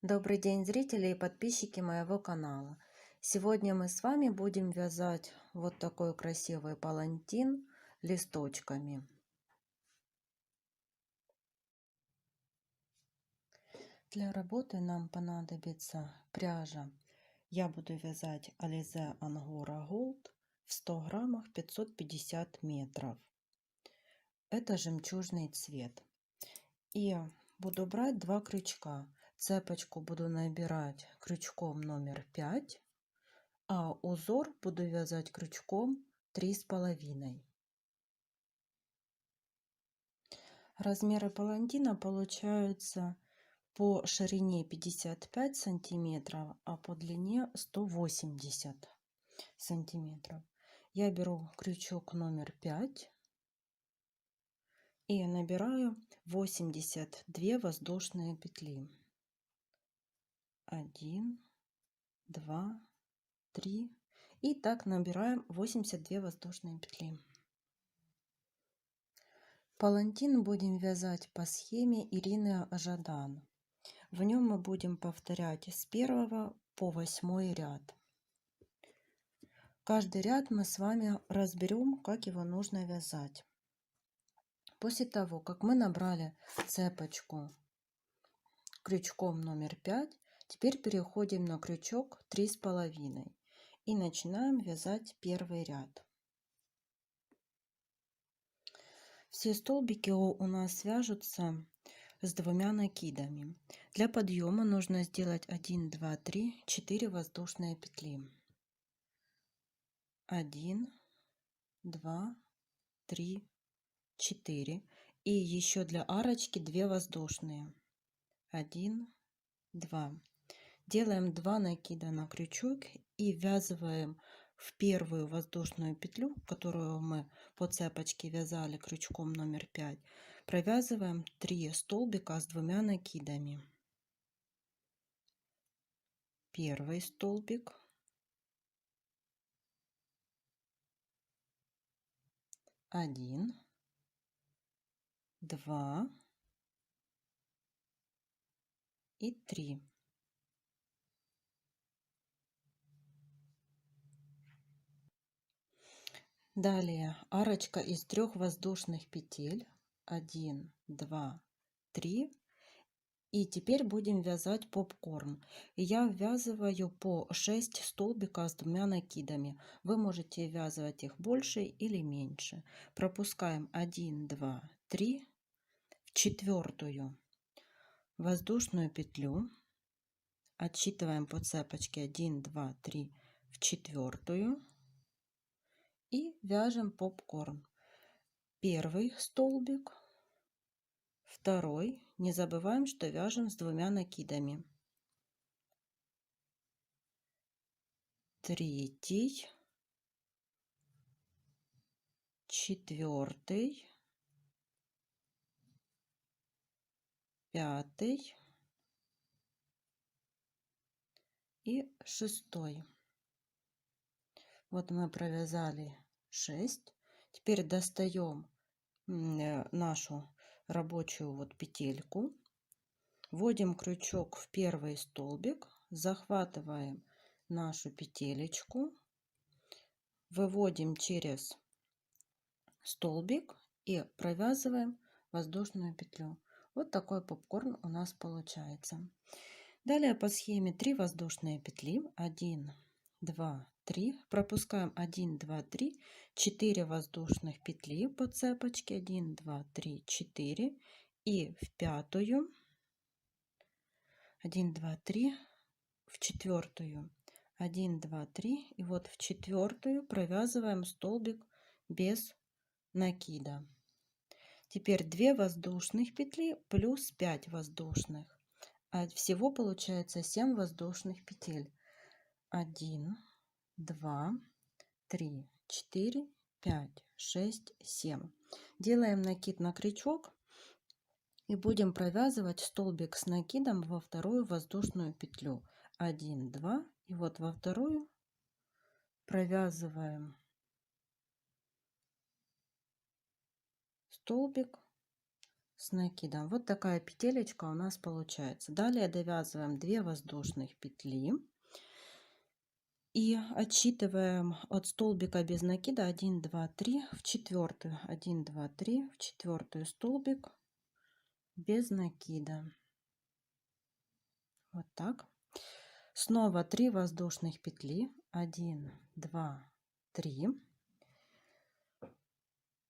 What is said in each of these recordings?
Добрый день, зрители и подписчики моего канала. Сегодня мы с вами будем вязать вот такой красивый палантин листочками. Для работы нам понадобится пряжа. Я буду вязать Alize Angora Gold в 100 граммах 550 метров. Это жемчужный цвет. И буду брать 2 крючка. Цепочку буду набирать крючком номер 5. А узор буду вязать крючком 3,5. Размеры палантина получаются по ширине 55 сантиметров, а по длине 180 сантиметров. Я беру крючок номер 5 и набираю 82 воздушные петли. 1, 2, 3. И так набираем 82 воздушные петли. Палантин будем вязать по схеме Ирины Жадан. В нем мы будем повторять с 1 по 8 ряд. Каждый ряд мы с вами разберем, как его нужно вязать. После того, как мы набрали цепочку крючком номер 5, теперь переходим на крючок 3,5 и начинаем вязать первый ряд. Все столбики у нас вяжутся с 2 накидами. Для подъема нужно сделать 1, 2, 3, 4 воздушные петли. 1, 2, 3, 4. И еще для арочки 2 воздушные. 1, 2. Делаем 2 накида на крючок и ввязываем в первую воздушную петлю, которую мы по цепочке вязали крючком номер 5. Провязываем 3 столбика с 2 накидами. Первый столбик, один, 2 и 3. Далее арочка из 3 воздушных петель. 1, 2, 3. И теперь будем вязать попкорн. Я ввязываю по 6 столбиков с 2 накидами. Вы можете ввязывать их больше или меньше. Пропускаем 1, 2, 3 в 4 воздушную петлю. Отсчитываем по цепочке 1, 2, 3 в 4 и вяжем попкорн. Первый столбик, второй, не забываем, что вяжем с 2 накидами, третий, четвертый, пятый и 6. Вот мы провязали 6. Теперь достаем нашу рабочую вот петельку, вводим крючок в первый столбик, захватываем нашу петелечку, выводим через столбик и провязываем воздушную петлю. Вот такой попкорн у нас получается. Далее по схеме 3 воздушные петли, 1, 2, 3, пропускаем 1, 2, 3, 4 воздушных петли по цепочке, 1, 2, 3, 4 и в 5, 1, 2, 3, в 4, 1, 2, 3 и вот в 4 провязываем столбик без накида. Теперь 2 воздушных петли плюс 5 воздушных. А всего получается 7 воздушных петель. 1, 2, 3, 4, 5, 6, 7. Делаем накид на крючок и будем провязывать столбик с накидом во вторую воздушную петлю. 1, 2 и вот во вторую провязываем столбик с накидом. Вот такая петелечка у нас получается. Далее довязываем 2 воздушных петли и отсчитываем от столбика без накида 1, 2, 3 в четвертую, 1, 2, 3 в четвертую столбик без накида. Вот так. Снова 3 воздушных петли, 1, 2, 3.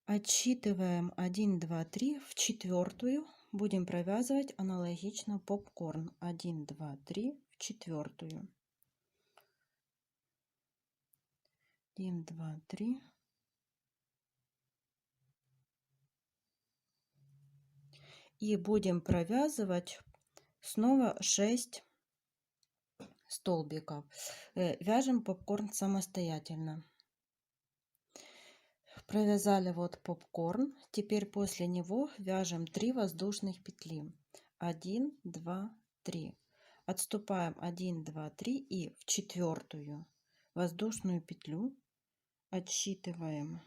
Отсчитываем 1, 2, 3 в четвертую. Будем провязывать аналогично попкорн. 1, 2, 3 в четвертую. 1, 2, 3. И будем провязывать снова 6 столбиков. Вяжем попкорн самостоятельно. Провязали вот попкорн. Теперь после него вяжем 3 воздушных петли. 1, 2, 3. Отступаем 1, 2, 3 и в четвертую воздушную петлю отсчитываем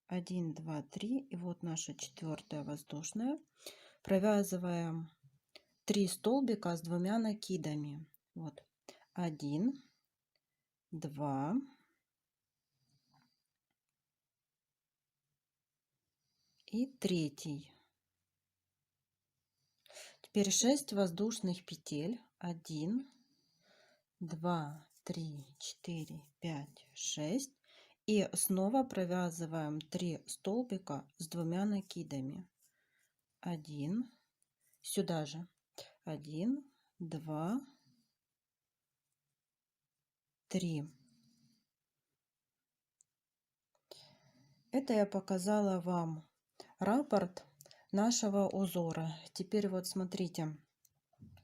1, 2, 3. И вот наша четвертая воздушная. Провязываем 3 столбика с 2 накидами. Вот 1, 2, и третий. Теперь 6 воздушных петель. 1, 2, 3, 4, 5, 6. И снова провязываем 3 столбика с 2 накидами. 1, сюда же. 1, 2, 3. Это я показала вам раппорт нашего узора. Теперь вот смотрите.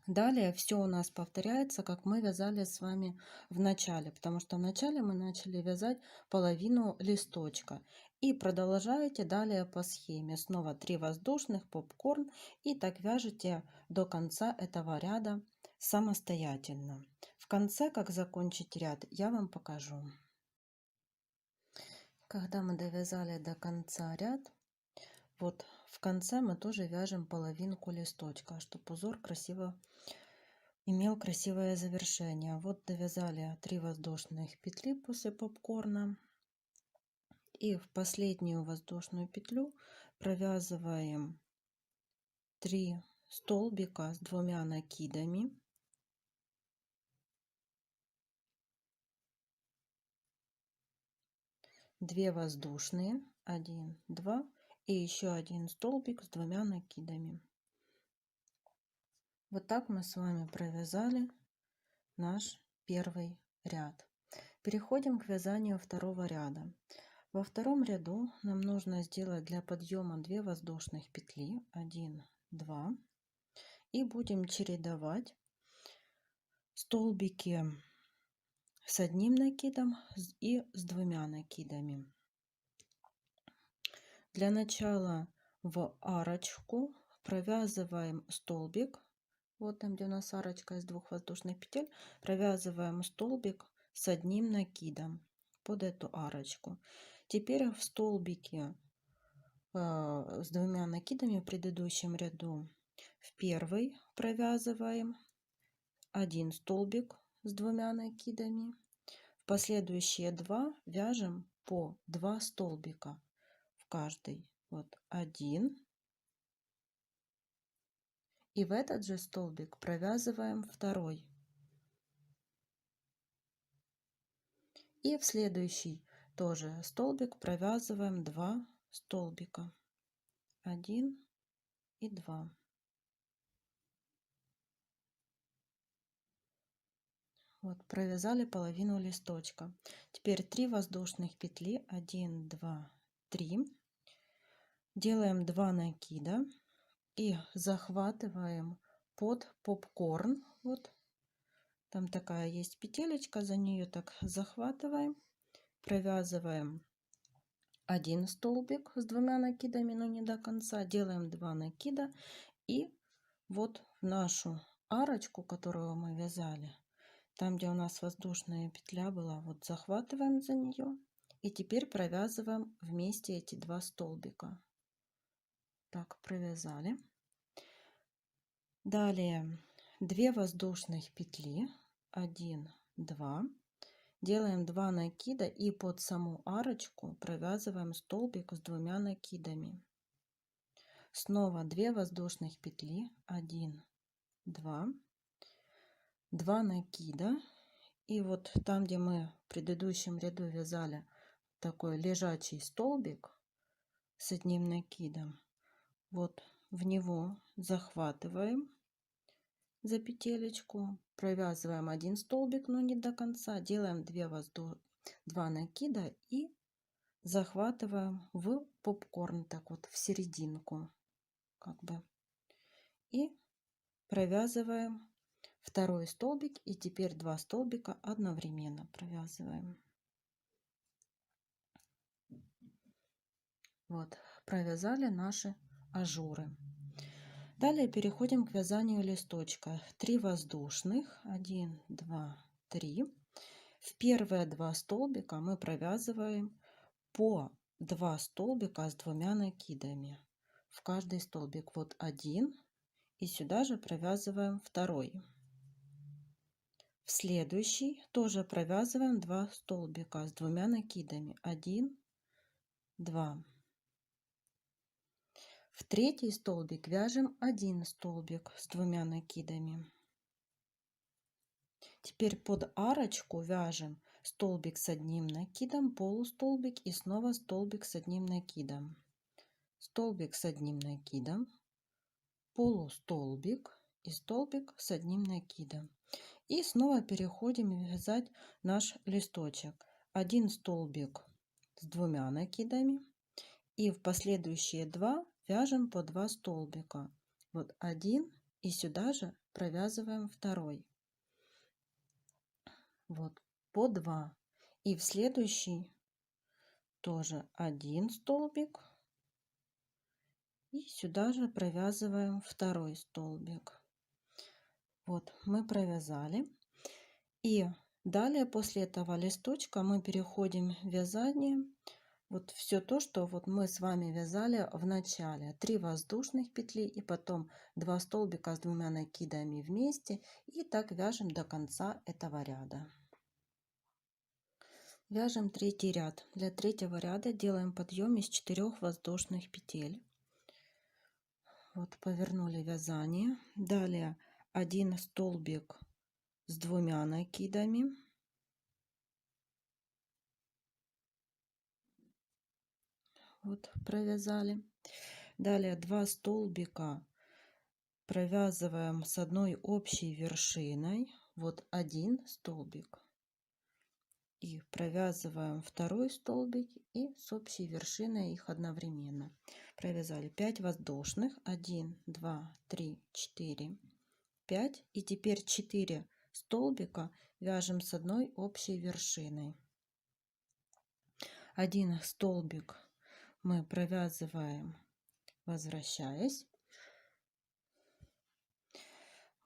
Далее все у нас повторяется, как мы вязали с вами в начале, потому что в начале мы начали вязать половину листочка. И продолжаете далее по схеме. Снова 3 воздушных, попкорн, и так вяжете до конца этого ряда самостоятельно. В конце, как закончить ряд, я вам покажу. Когда мы довязали до конца ряд, вот в конце мы тоже вяжем половинку листочка, чтобы узор красиво имел красивое завершение. Вот довязали 3 воздушных петли после попкорна. И в последнюю воздушную петлю провязываем 3 столбика с 2 накидами. Две воздушные, 1, 2 и еще один столбик с 2 накидами. Вот так мы с вами провязали наш первый ряд. Переходим к вязанию второго ряда. Во втором ряду нам нужно сделать для подъема 2 воздушных петли, 1, 2, и будем чередовать столбики с 1 накидом и с 2 накидами. Для начала в арочку провязываем столбик. Вот там, где у нас арочка из 2 воздушных петель, провязываем столбик с 1 накидом под эту арочку. Теперь в столбике с 2 накидами в предыдущем ряду в первый провязываем 1 столбик с 2 накидами. В последующие 2 вяжем по 2 столбика в каждый. Вот 1. И в этот же столбик провязываем второй. И в следующий тоже столбик провязываем 2 столбика. 1 и 2. Вот, провязали половину листочка. Теперь 3 воздушных петли. 1, 2, 3. Делаем 2 накида и захватываем под попкорн. Вот там такая есть петелечка, за нее так захватываем, провязываем 1 столбик с 2 накидами, но не до конца, делаем 2 накида и вот в нашу арочку, которую мы вязали, там, где у нас воздушная петля была, вот захватываем за нее и теперь провязываем вместе эти 2 столбика. так провязали. Далее 2 воздушных петли, 1, 2, делаем 2 накида и под саму арочку провязываем столбик с 2 накидами. Снова 2 воздушных петли, 1, 2, 2 накида, и вот там, где мы в предыдущем ряду вязали такой лежачий столбик с одним накидом, вот в него захватываем за петелечку, провязываем 1 столбик, но не до конца, делаем 2 накида и захватываем в попкорн, так вот в серединку, как бы, и провязываем второй столбик, и теперь 2 столбика одновременно провязываем. Вот, провязали наши ажуры. Далее переходим к вязанию листочка. 3 воздушных, 1, 2, 3. В первые 2 столбика мы провязываем по 2 столбика с 2 накидами в каждый столбик. Вот 1, и сюда же провязываем второй. В следующий тоже провязываем 2 столбика с 2 накидами, 1, 2. В третий столбик вяжем 1 столбик с 2 накидами. Теперь под арочку вяжем столбик с 1 накидом, полустолбик и снова столбик с 1 накидом. Столбик с 1 накидом, полустолбик и столбик с 1 накидом. И снова переходим вязать наш листочек. 1 столбик с 2 накидами, и в последующие 2 вяжем по 2 столбика. Вот 1, и сюда же провязываем второй. Вот по 2. И в следующий тоже 1 столбик, и сюда же провязываем второй столбик. Вот мы провязали. И далее после этого листочка мы переходим в вязание. Вот все то, что вот мы с вами вязали в начале. 3 воздушных петли и потом 2 столбика с 2 накидами вместе. И так вяжем до конца этого ряда. Вяжем третий ряд. Для третьего ряда делаем подъем из 4 воздушных петель. Вот повернули вязание. Далее 1 столбик с 2 накидами. Вот провязали. Далее 2 столбика провязываем с одной общей вершиной. Вот 1 столбик. И провязываем второй столбик и с общей вершиной их одновременно. Провязали 5 воздушных. 1, 2, 3, 4, 5. И теперь 4 столбика вяжем с одной общей вершиной. 1 столбик мы провязываем, возвращаясь.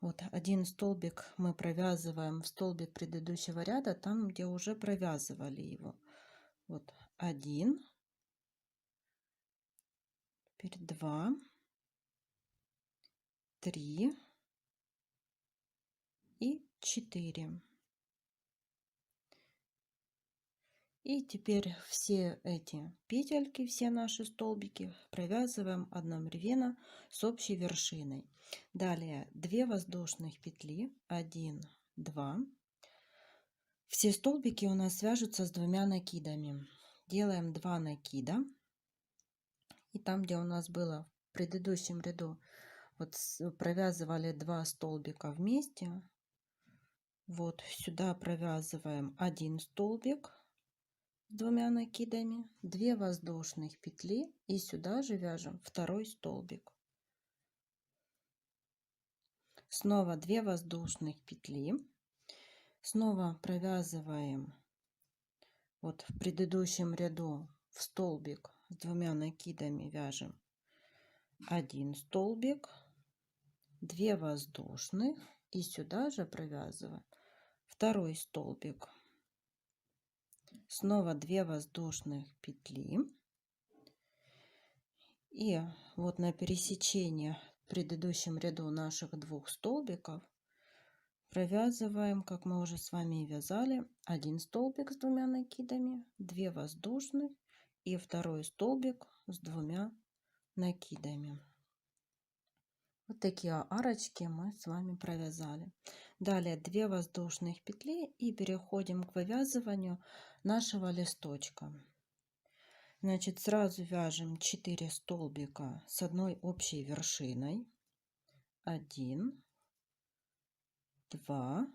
Вот 1 столбик мы провязываем в столбик предыдущего ряда, там, где уже провязывали его. Вот 1, теперь 2, 3 и 4. И теперь все эти петельки, все наши столбики провязываем одновременно с общей вершиной. Далее 2 воздушных петли, 1, 2. Все столбики у нас свяжутся с 2 накидами. Делаем 2 накида. И там, где у нас было в предыдущем ряду, вот провязывали 2 столбика вместе, вот сюда провязываем 1 столбик с 2 накидами, 2 воздушных петли, и сюда же вяжем второй столбик. Снова 2 воздушных петли, снова провязываем вот в предыдущем ряду в столбик с 2 накидами вяжем 1 столбик, 2 воздушных, и сюда же провязываем второй столбик. Снова 2 воздушных петли, И вот на пересечении в предыдущем ряду наших двух столбиков провязываем, как мы уже с вами и вязали, один столбик с двумя накидами, 2 воздушных и второй столбик с двумя накидами. Вот такие арочки мы с вами провязали. Далее 2 воздушных петли и переходим к вывязыванию нашего листочка. Значит, сразу вяжем 4 столбика с одной общей вершиной. 1, 2,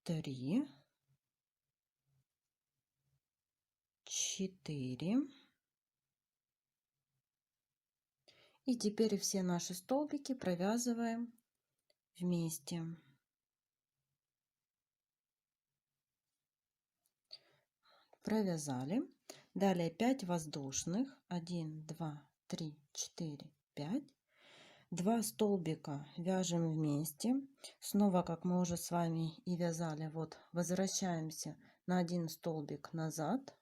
3, 4. И теперь все наши столбики провязываем вместе. Провязали. Далее 5 воздушных. 1, 2, 3, 4, 5. 2 столбика вяжем вместе. Снова, как мы уже с вами и вязали, вот возвращаемся на один столбик назад.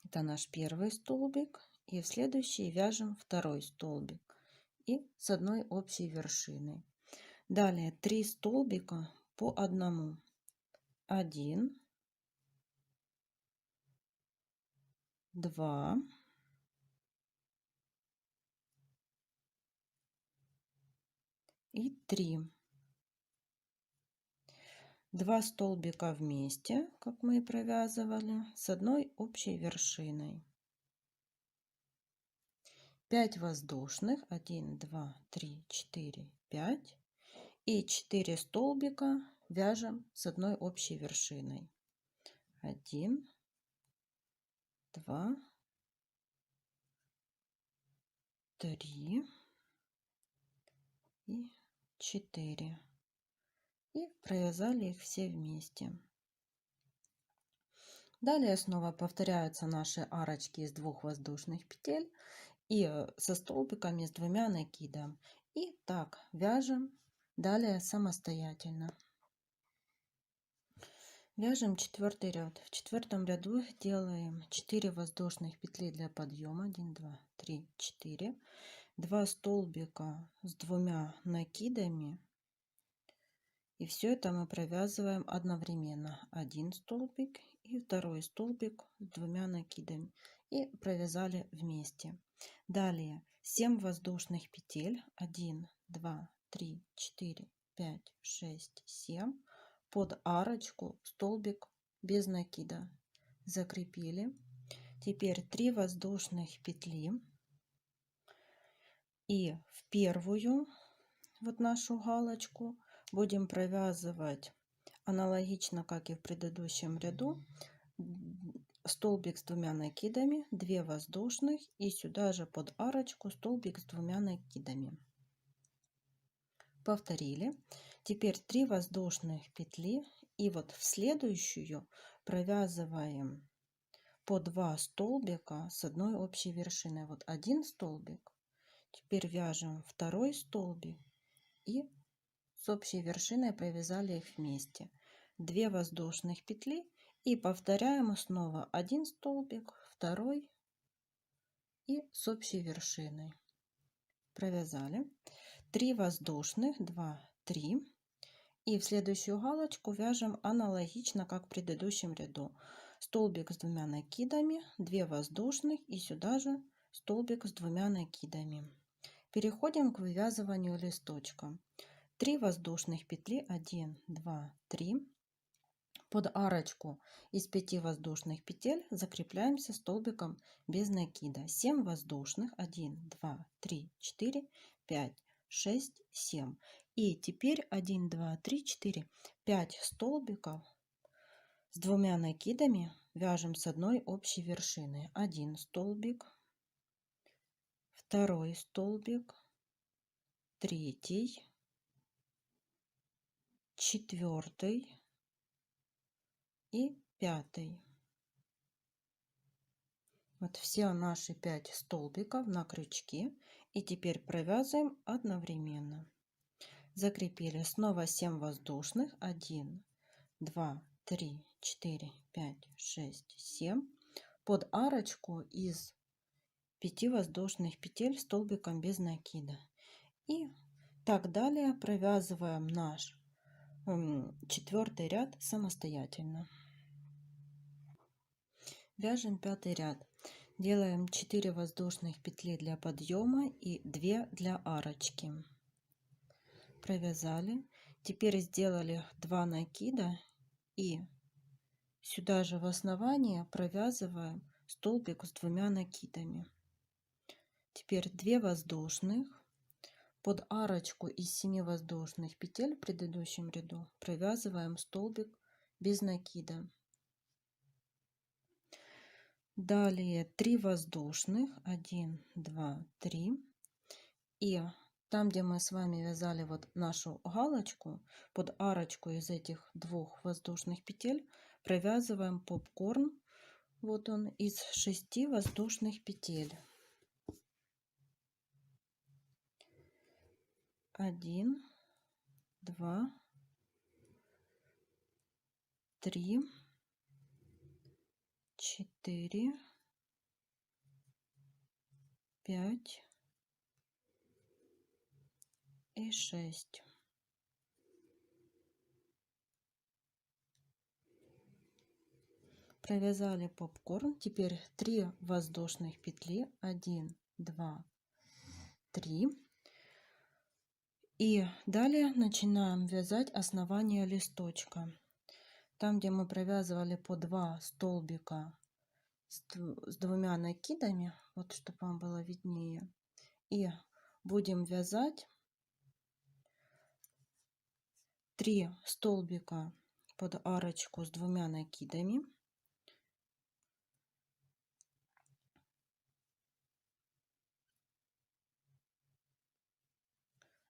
Это наш первый столбик. И в следующий вяжем второй столбик. И с одной общей вершиной. Далее 3 столбика по одному. 1, 2, 3. 2 столбика вместе, как мы и провязывали, с одной общей вершиной. 5 воздушных. 1, 2, 3, 4, 5. И 4 столбика вяжем с одной общей вершиной. 1, 2, 3 и 4. И провязали их все вместе. Далее снова повторяются наши арочки из 2 воздушных петель и со столбиками с 2 накидом. И так вяжем далее самостоятельно. Вяжем 4 ряд. В 4 ряду делаем 4 воздушных петли для подъема. 1, 2, 3, 4. 2 столбика с 2 накидами. И все это мы провязываем одновременно. Один столбик и второй столбик с 2 накидами. И провязали вместе. Далее 7 воздушных петель. 1, 2, 3, 4, 5, 6, 7. Под арочку столбик без накида. Закрепили. Теперь 3 воздушных петли. И в первую вот нашу галочку будем провязывать аналогично, как и в предыдущем ряду, столбик с 2 накидами, 2 воздушных и сюда же под арочку столбик с 2 накидами. Повторили. Теперь 3 воздушных петли и вот в следующую провязываем по 2 столбика с одной общей вершиной. Вот один столбик. Теперь вяжем второй столбик и с общей вершиной провязали их вместе. 2 воздушных петли и повторяем снова один столбик, второй и с общей вершиной. Провязали. 3 воздушных, 2, 3. И в следующую галочку вяжем аналогично, как в предыдущем ряду. Столбик с 2 накидами, 2 воздушных и сюда же столбик с 2 накидами. Переходим к вывязыванию листочка. 3 воздушных петли. 1, 2, 3. Под арочку из 5 воздушных петель закрепляемся столбиком без накида. 7 воздушных. 1, 2, 3, 4, 5, 6, 7. И теперь 1, 2, 3, 4, 5 столбиков с 2 накидами вяжем с одной общей вершины. Один столбик, второй столбик, третий, четвертый и 5. Вот все наши 5 столбиков на крючке. И теперь провязываем одновременно. Закрепили. Снова 7 воздушных. 1, 2, 3, 4, 5, 6, 7. под арочку из 5 воздушных петель столбиком без накида. И так далее провязываем наш 4-й ряд самостоятельно. Вяжем 5-й ряд. Делаем 4 воздушных петли для подъема и 2 для арочки. Провязали. Теперь сделали 2 накида и сюда же в основание провязываем столбик с 2 накидами. Теперь 2 воздушных. Под арочку из 7 воздушных петель в предыдущем ряду провязываем столбик без накида. Далее 3 воздушных, 1, 2, 3. И там, где мы с вами вязали вот нашу галочку, под арочку из этих 2 воздушных петель провязываем попкорн. Вот он из 6 воздушных петель. 1, 2, 3, 4, 5 и 6. Провязали попкорн. Теперь 3 воздушных петли. 1, 2, 3. И далее начинаем вязать основание листочка. Там, где мы провязывали по 2 столбика с 2 накидами, вот чтобы вам было виднее, и будем вязать 3 столбика под арочку с 2 накидами.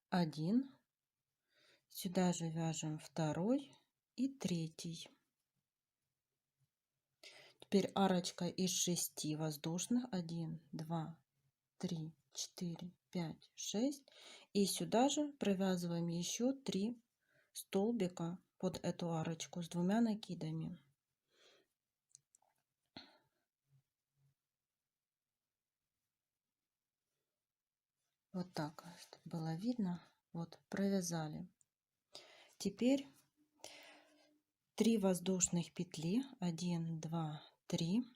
1, сюда же вяжем 2 и 3. Теперь арочка из 6 воздушных. 1, 2, 3, 4, 5, 6. И сюда же провязываем еще 3 столбика под эту арочку с 2 накидами. Вот так, чтобы было видно. Вот, провязали. Теперь 3 воздушных петли. 1, 2, 3.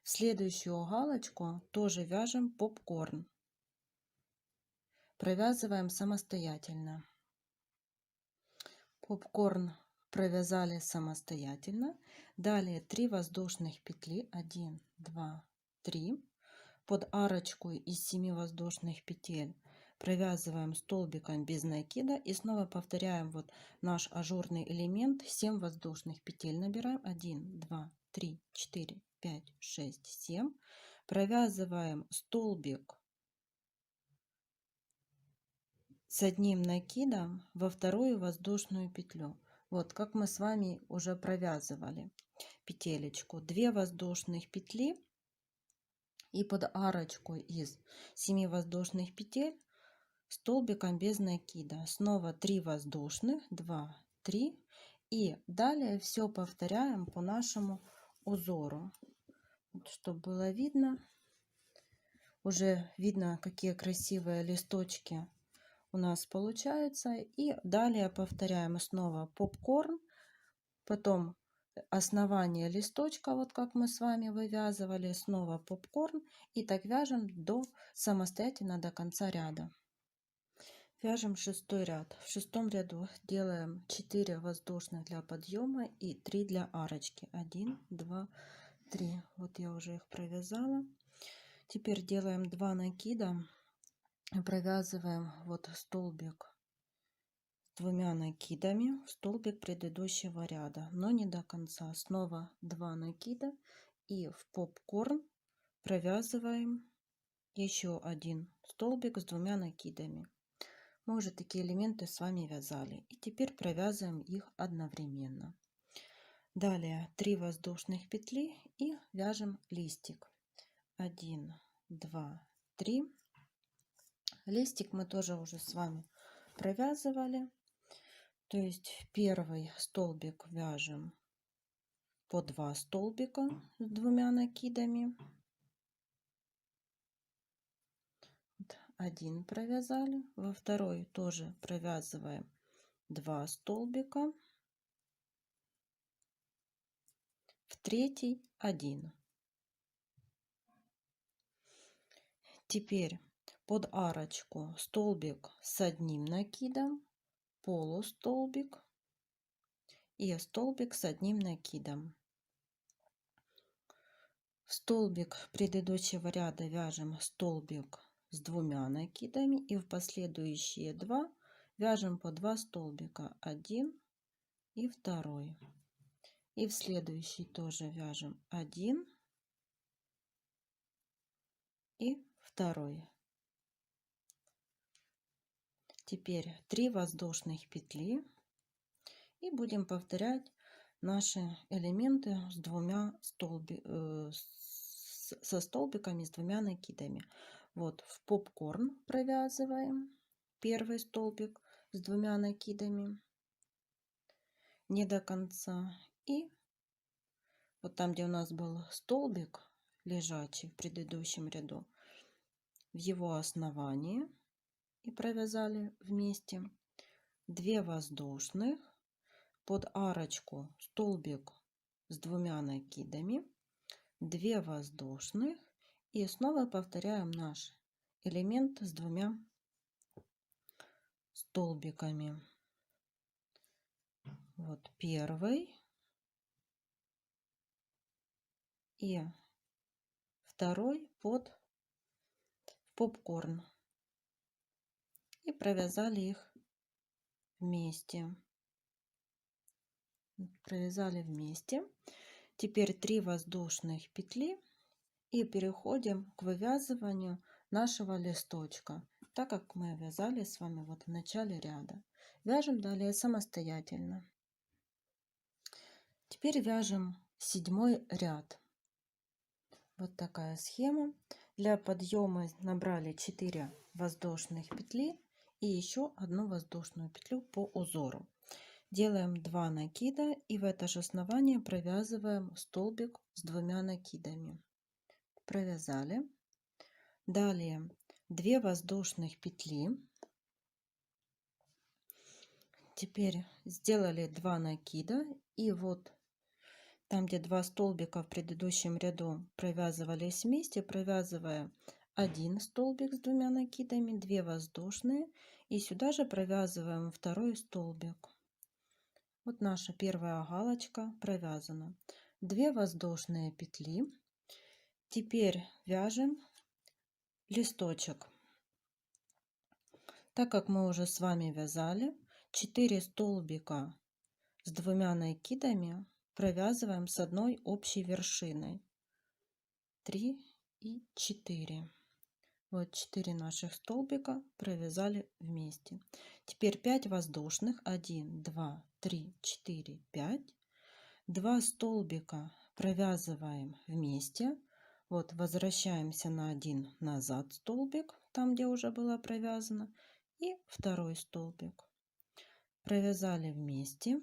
В следующую галочку тоже вяжем попкорн. Провязываем самостоятельно. Попкорн провязали самостоятельно. Далее 3 воздушных петли. 1, 2, 3. Под арочку из 7 воздушных петель провязываем столбиком без накида и снова повторяем вот наш ажурный элемент. 7 воздушных петель набираем. 1, 2, 3, 4, 5, 6, 7. Провязываем столбик с 1 накидом во 2 воздушную петлю. Вот как мы с вами уже провязывали петелечку. 2 воздушных петли. И под арочку из 7 воздушных петель столбиком без накида. Снова 3 воздушных, 2, 3. И далее все повторяем по нашему узору. Вот, чтобы было видно. Уже видно, какие красивые листочки у нас получаются. И далее повторяем снова попкорн. Потом основание листочка, вот как мы с вами вывязывали, снова попкорн, и так вяжем самостоятельно до конца ряда. Вяжем 6-й ряд. В 6-м ряду делаем 4 воздушных для подъема и 3 для арочки. 1, 2, 3. Вот я уже их провязала. Теперь делаем 2 накида, провязываем вот столбик 2 накидами в столбик предыдущего ряда, но не до конца. Снова 2 накида и в попкорн провязываем еще 1 столбик с 2 накидами. Мы уже такие элементы с вами вязали, и теперь провязываем их одновременно. Далее 3 воздушных петли и вяжем листик. 1, 2, 3. Листик мы тоже уже с вами провязывали. То есть первый столбик вяжем по 2 столбика с 2 накидами. Один провязали, во второй тоже провязываем 2 столбика, в третий 1. Теперь под арочку столбик с 1 накидом, полустолбик и столбик с 1 накидом. В столбик предыдущего ряда вяжем столбик с 2 накидами и в последующие 2 вяжем по 2 столбика, 1 и 2. И в следующий тоже вяжем 1 и 2. Теперь 3 воздушных петли и будем повторять наши элементы с со столбиками с 2 накидами. Вот в попкорн провязываем первый столбик с 2 накидами не до конца, и вот там, где у нас был столбик лежачий в предыдущем ряду, в его основании и провязали вместе 2 воздушных, под арочку столбик с 2 накидами, 2 воздушных и снова повторяем наш элемент с 2 столбиками. Вот первый и второй под попкорн и провязали их вместе. Провязали вместе. Теперь 3 воздушных петли и переходим к вывязыванию нашего листочка, так как мы вязали с вами вот в начале ряда. Вяжем далее самостоятельно. Теперь вяжем 7 ряд. Вот такая схема. Для подъема набрали 4 воздушных петли и еще 1 воздушную петлю по узору. Делаем 2 накида и в это же основание провязываем столбик с 2 накидами. Провязали. Далее 2 воздушных петли. Теперь сделали 2 накида и вот там, где 2 столбика в предыдущем ряду провязывались вместе, провязывая 1 столбик с 2 накидами, 2 воздушные и сюда же провязываем 2 столбик. Вот наша первая галочка провязана. 2 воздушные петли. Теперь вяжем листочек. Так как мы уже с вами вязали 4 столбика с 2 накидами, провязываем с одной общей вершиной. 3 и 4. Вот 4 наших столбика провязали вместе. Теперь 5 воздушных. 1, 2, 3, 4, 5. 2 столбика провязываем вместе. Вот возвращаемся на 1 назад столбик, там, где уже было провязано, и 2 столбик. Провязали вместе.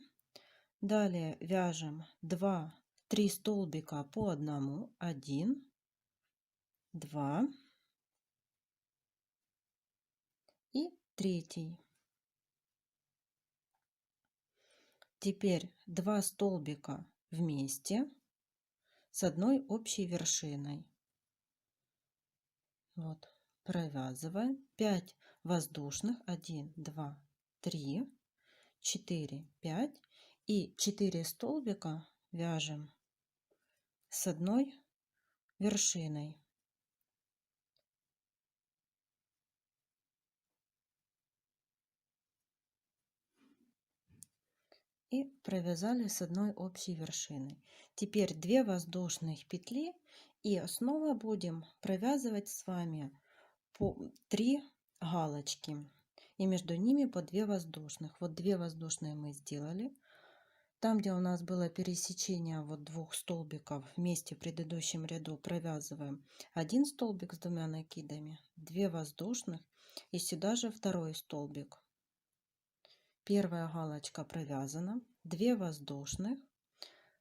Далее вяжем 2-3 столбика по одному. 1, 2 и 3. Теперь 2 столбика вместе с одной общей вершиной. Вот, провязываем 5 воздушных. 1, 2, 3, 4, 5 и 4 столбика вяжем с одной вершиной. И провязали с одной общей вершиной. Теперь 2 воздушных петли и снова будем провязывать с вами по 3 галочки и между ними по 2 воздушных. Вот 2 воздушные мы сделали. Там, где у нас было пересечение вот 2 столбиков вместе в предыдущем ряду, провязываем 1 столбик с 2 накидами, 2 воздушных и сюда же 2 столбик. Первая галочка провязана, 2 воздушных,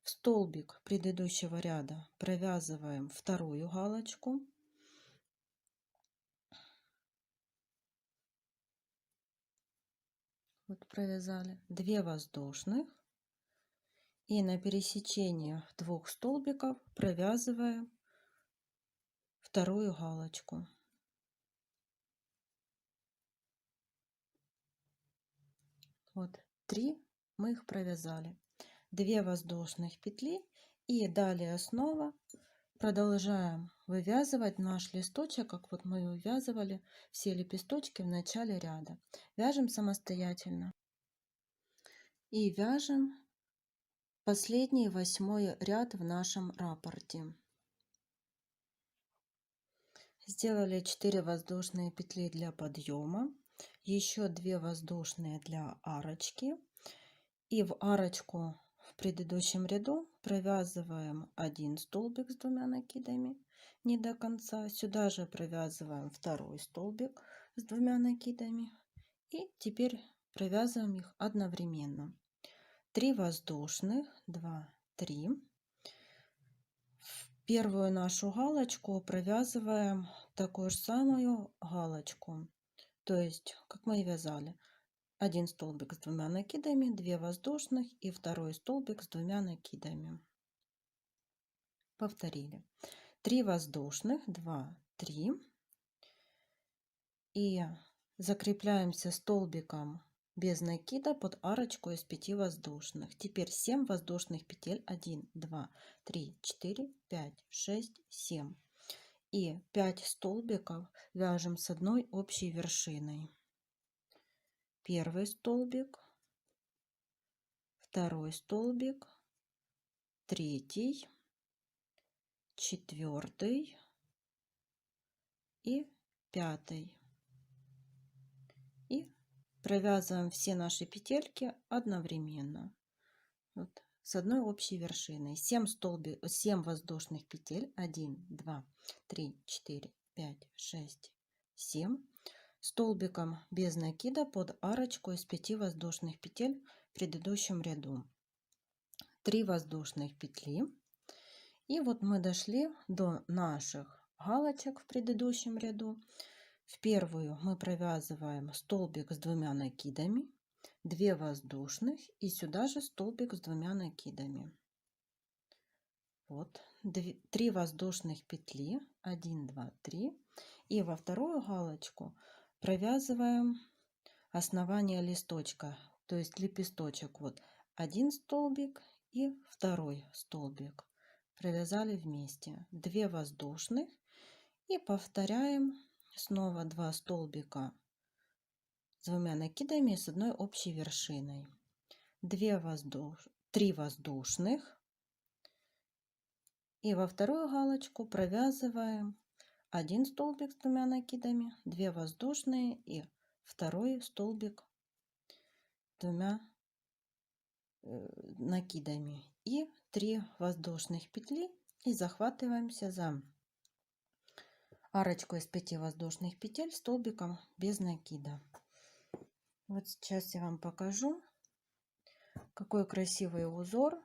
В столбик предыдущего ряда провязываем вторую галочку. Вот провязали 2 воздушных. И на пересечении двух столбиков провязываем вторую галочку. Вот 3 мы их провязали. 2 воздушных петли и далее снова продолжаем вывязывать наш листочек, как вот мы вывязывали все лепесточки в начале ряда. Вяжем самостоятельно и вяжем последний 8-й ряд в нашем раппорте. Сделали 4 воздушные петли для подъема, еще 2 воздушные для арочки, и в арочку в предыдущем ряду провязываем 1 столбик с 2 накидами не до конца, сюда же провязываем второй столбик с 2 накидами и теперь провязываем их одновременно. 3 воздушных, 2, 3. Первую нашу галочку провязываем такую же самую галочку, то есть как мы и вязали. 1 столбик с 2 накидами, 2 воздушных и второй столбик с 2 накидами. Повторили. 3 воздушных, 2, 3. И закрепляемся столбиком без накида под арочку из 5 воздушных. Теперь 7 воздушных петель. 1, 2, 3, 4, 5, 6, 7. И 5 столбиков вяжем с одной общей вершиной. Первый столбик, второй столбик, третий, четвертый и пятый. И провязываем все наши петельки одновременно. Вот, с одной общей вершиной. 7 воздушных петель. 1, 2, 3, 4, 5, 6, 7. Столбиком без накида под арочку из 5 воздушных петель в предыдущем ряду. 3 воздушных петли. И вот мы дошли до наших галочек в предыдущем ряду. В первую мы провязываем столбик с 2 накидами, 2 воздушных и сюда же столбик с 2 накидами. Вот 3 воздушных петли, 1, 2, 3. И во вторую галочку провязываем основание листочка, то есть лепесточек. Вот 1 столбик и второй столбик. Провязали вместе 2 воздушных и повторяем снова 2 столбика с 2 накидами с одной общей вершиной. 3 воздушных. И во вторую галочку провязываем 1 столбик с 2 накидами, 2 воздушные и второй столбик с 2 накидами и 3 воздушных петли и захватываемся за арочку из 5 воздушных петель столбиком без накида. Вот сейчас я вам покажу, какой красивый узор,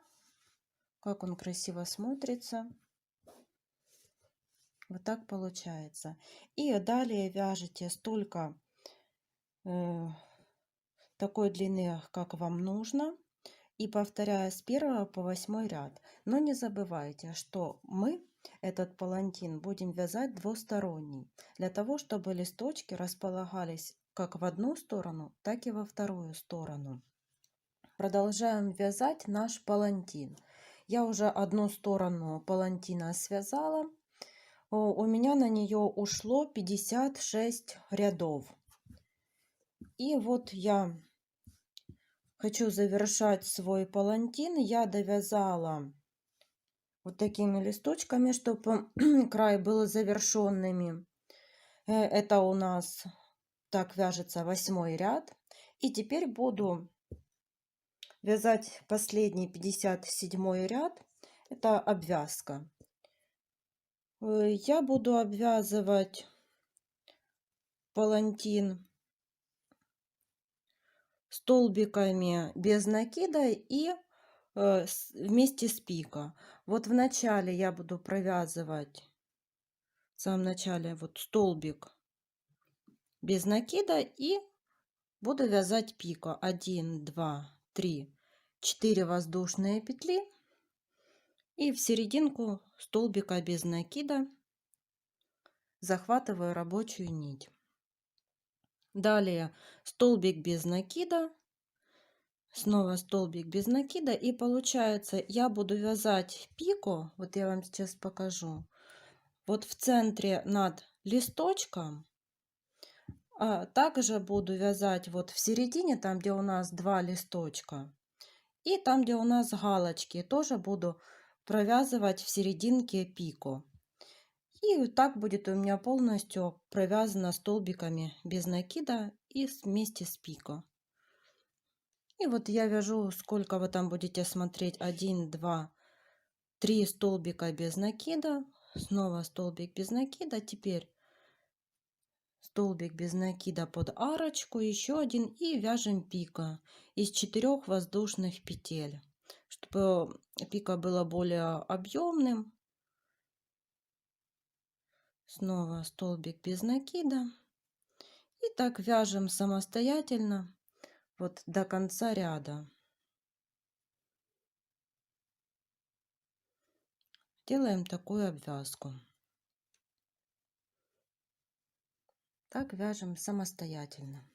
как он красиво смотрится. Вот так получается. И далее вяжете столько такой длины, как вам нужно, и повторяя с 1 по 8 ряд. Но не забывайте, что мы этот палантин будем вязать двусторонний, для того, чтобы листочки располагались как в одну сторону, так и во вторую сторону. Продолжаем вязать наш палантин. Я уже одну сторону палантина связала. У меня на нее ушло 56 рядов. И вот я хочу завершать свой палантин. Я довязала вот такими листочками, чтобы край был завершенными. Это у нас так вяжется 8 ряд. И теперь буду вязать последний 57 ряд. Это обвязка. Я буду обвязывать палантин столбиками без накида и вместе с пико. Вот в начале я буду провязывать, в самом начале, вот столбик без накида и буду вязать пико. 1, 2, 3, 4 воздушные петли и в серединку столбика без накида захватываю рабочую нить. Далее столбик без накида, снова столбик без накида, и получается я буду вязать пико, вот я вам сейчас покажу, вот в центре над листочком, а также буду вязать вот в середине, там где у нас 2 листочка, и там где у нас галочки, тоже буду провязывать в серединке пико. И так будет у меня полностью провязано столбиками без накида и вместе с пико. И вот я вяжу, сколько вы там будете смотреть: 1, 2, 3 столбика без накида, снова столбик без накида, теперь столбик без накида под арочку, еще один, и вяжем пико из 4 воздушных петель, чтобы пико было более объемным. Снова столбик без накида. И так вяжем самостоятельно вот до конца ряда. Делаем такую обвязку. Так вяжем самостоятельно.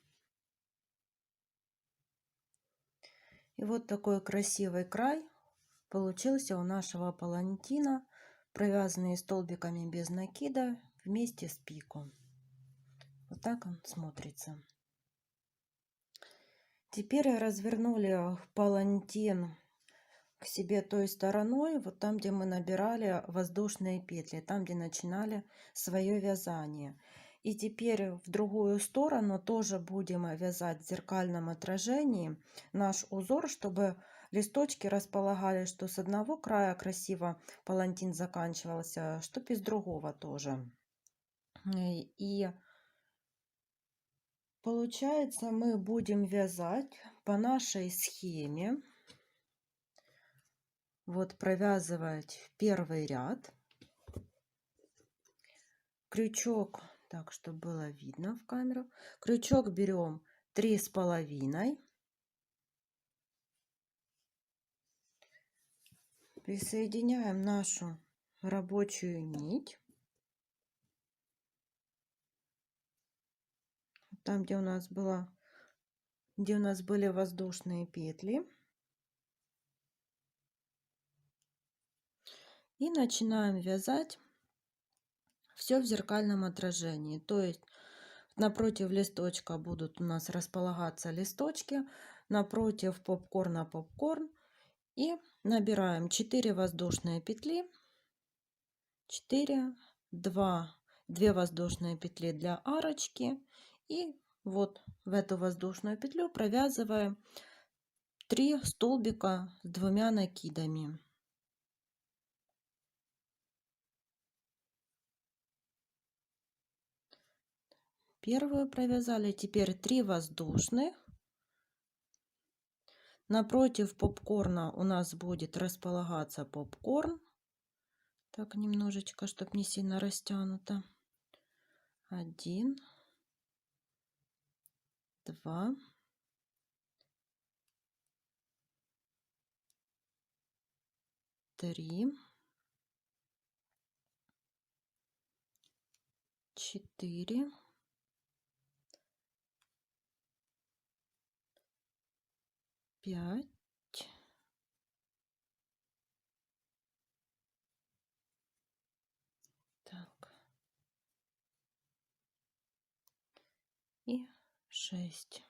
И вот такой красивый край получился у нашего палантина, провязанный столбиками без накида вместе с пико. Вот так он смотрится. Теперь развернули палантин к себе той стороной, вот там, где мы набирали воздушные петли, там, где начинали свое вязание. И теперь в другую сторону тоже будем вязать в зеркальном отражении наш узор, чтобы листочки располагались, что с одного края красиво палантин заканчивался, что и с другого тоже. И получается, мы будем вязать по нашей схеме. Вот провязывать первый ряд. Крючок, так, чтобы было видно в камеру. Крючок берем 3,5. Присоединяем нашу рабочую нить. Там, где у нас были воздушные петли. И начинаем вязать все в зеркальном отражении. То есть напротив листочка будут у нас располагаться листочки, напротив попкорна попкорн. И набираем 4 воздушные петли, 4, 2 воздушные петли для арочки, и вот в эту воздушную петлю провязываем 3 столбика с 2 накидами. Первую провязали, теперь 3 воздушных. Напротив попкорна у нас будет располагаться попкорн. Так, немножечко, чтобы не сильно растянуто. 1, 2, 3, 4, 5, так, и 6.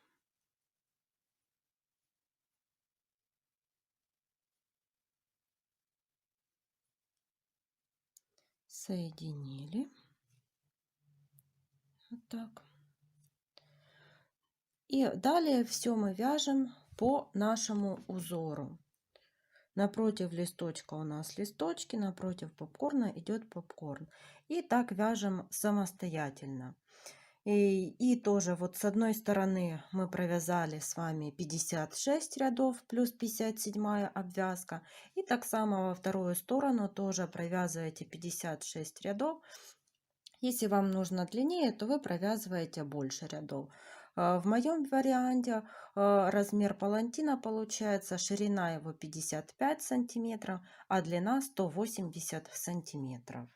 Соединили. Вот так. И далее все мы вяжем по нашему узору. Напротив листочка у нас листочки, напротив попкорна идет попкорн. И так вяжем самостоятельно. И тоже вот с одной стороны мы провязали с вами 56 рядов плюс 57 обвязка. И так само во вторую сторону тоже провязываете 56 рядов. Если вам нужно длиннее, то вы провязываете больше рядов. В моем варианте размер палантина получается, ширина его 55 сантиметров, а длина 180 сантиметров.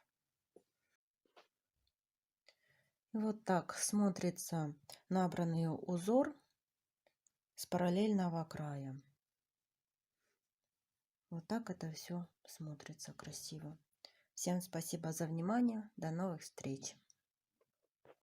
Вот так смотрится набранный узор с параллельного края. Вот так это все смотрится красиво. Всем спасибо за внимание. До новых встреч.